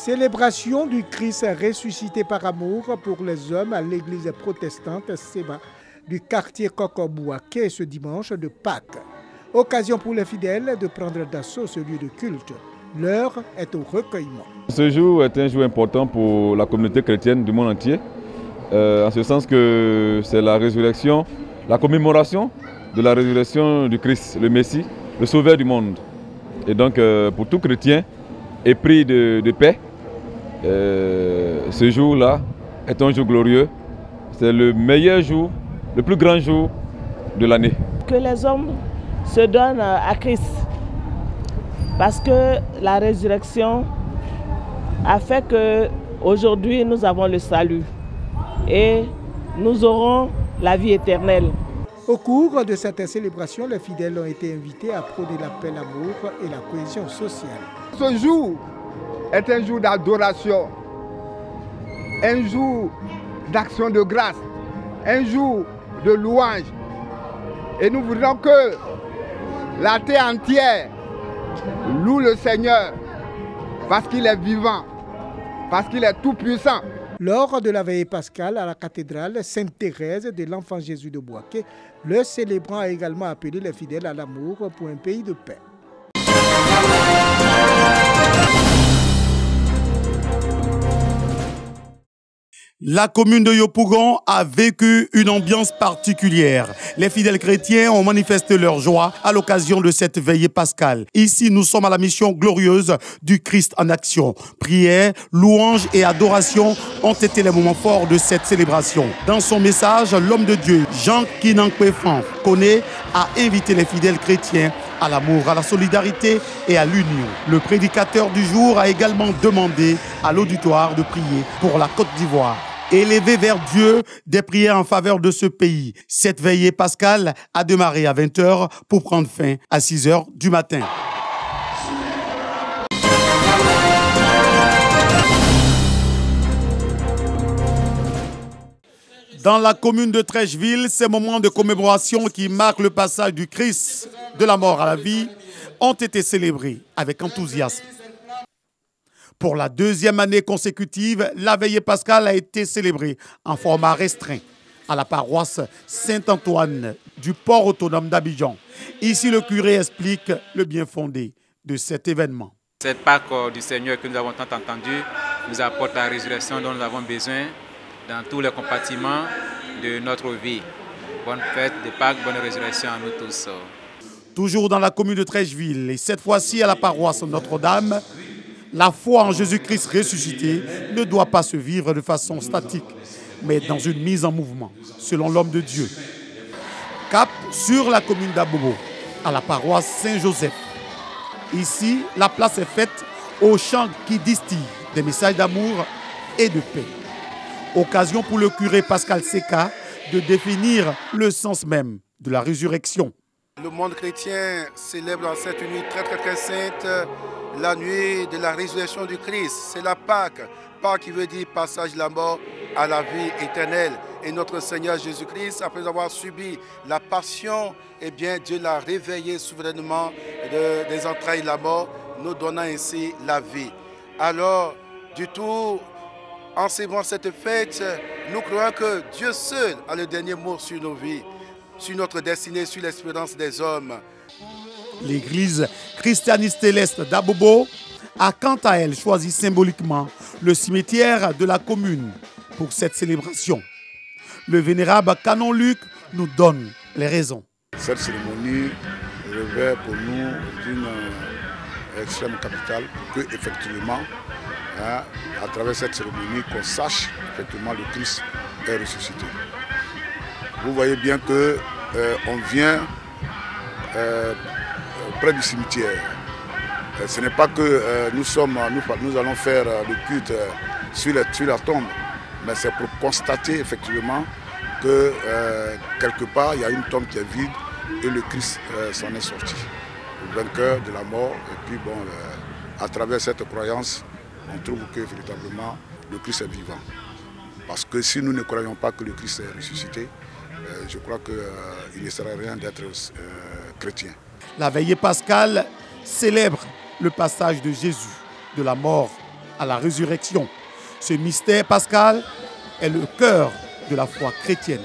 Célébration du Christ ressuscité par amour pour les hommes à l'église protestante Séba du quartier Kokobouaké ce dimanche de Pâques. Occasion pour les fidèles de prendre d'assaut ce lieu de culte. L'heure est au recueillement. Ce jour est un jour important pour la communauté chrétienne du monde entier, en ce sens que c'est la résurrection, la commémoration de la résurrection du Christ, le Messie, le Sauveur du monde. Et donc pour tout chrétien épris de paix, ce jour-là est un jour glorieux. C'est le meilleur jour, le plus grand jour de l'année. Que les hommes se donnent à Christ, parce que la résurrection a fait qu'aujourd'hui nous avons le salut et nous aurons la vie éternelle. Au cours de cette célébration, les fidèles ont été invités à prôner la paix, l'amour et la cohésion sociale. Ce jour est un jour d'adoration, un jour d'action de grâce, un jour de louange. Et nous voudrions que la terre entière loue le Seigneur parce qu'il est vivant, parce qu'il est tout puissant. Lors de la veillée pascale à la cathédrale Sainte-Thérèse de l'Enfant Jésus de Bouaké, le célébrant a également appelé les fidèles à l'amour pour un pays de paix. La commune de Yopougon a vécu une ambiance particulière. Les fidèles chrétiens ont manifesté leur joie à l'occasion de cette veillée pascale. Ici, nous sommes à la mission glorieuse du Christ en action. Prières, louanges et adoration ont été les moments forts de cette célébration. Dans son message, l'homme de Dieu, Jean Kinankwe-Fan, a invité les fidèles chrétiens à l'amour, à la solidarité et à l'union. Le prédicateur du jour a également demandé à l'auditoire de prier pour la Côte d'Ivoire. Élever vers Dieu des prières en faveur de ce pays. Cette veillée pascale a démarré à 20 h pour prendre fin à 6 h du matin. Dans la commune de Trècheville, ces moments de commémoration qui marquent le passage du Christ de la mort à la vie ont été célébrés avec enthousiasme. Pour la deuxième année consécutive, la veillée pascale a été célébrée en format restreint à la paroisse Saint-Antoine du port autonome d'Abidjan. Ici, le curé explique le bien fondé de cet événement. Cette Pâque du Seigneur que nous avons tant entendu nous apporte la résurrection dont nous avons besoin dans tous les compartiments de notre vie. Bonne fête de Pâques, bonne résurrection à nous tous. Toujours dans la commune de Trècheville et cette fois-ci à la paroisse Notre-Dame, la foi en Jésus-Christ ressuscité ne doit pas se vivre de façon statique, mais dans une mise en mouvement, selon l'homme de Dieu. Cap sur la commune d'Abobo, à la paroisse Saint-Joseph. Ici, la place est faite aux chants qui distillent des messages d'amour et de paix. Occasion pour le curé Pascal Seka de définir le sens même de la résurrection. Le monde chrétien célèbre en cette nuit très sainte la nuit de la résurrection du Christ. C'est la Pâque. Pâque qui veut dire passage de la mort à la vie éternelle. Et notre Seigneur Jésus-Christ, après avoir subi la passion, eh bien Dieu l'a réveillé souverainement des entrailles de la mort, nous donnant ainsi la vie. Alors, du tout, en célébrant cette fête, nous croyons que Dieu seul a le dernier mot sur nos vies, sur notre destinée, sur l'espérance des hommes. L'église christianiste céleste d'Abobo a quant à elle choisi symboliquement le cimetière de la commune pour cette célébration. Le vénérable Canon Luc nous donne les raisons. Cette cérémonie revêt pour nous d'une extrême capitale que effectivement, à travers cette cérémonie, qu'on sache effectivement le Christ est ressuscité. Vous voyez bien que on vient près du cimetière. Ce n'est pas que nous allons faire le culte sur la tombe, mais c'est pour constater effectivement que quelque part il y a une tombe qui est vide et le Christ s'en est sorti, le vainqueur de la mort. Et puis bon, à travers cette croyance, on trouve que véritablement le Christ est vivant. Parce que si nous ne croyons pas que le Christ est ressuscité, je crois qu'il ne sert à rien d'être chrétien. La veillée pascale célèbre le passage de Jésus de la mort à la résurrection. Ce mystère pascal est le cœur de la foi chrétienne.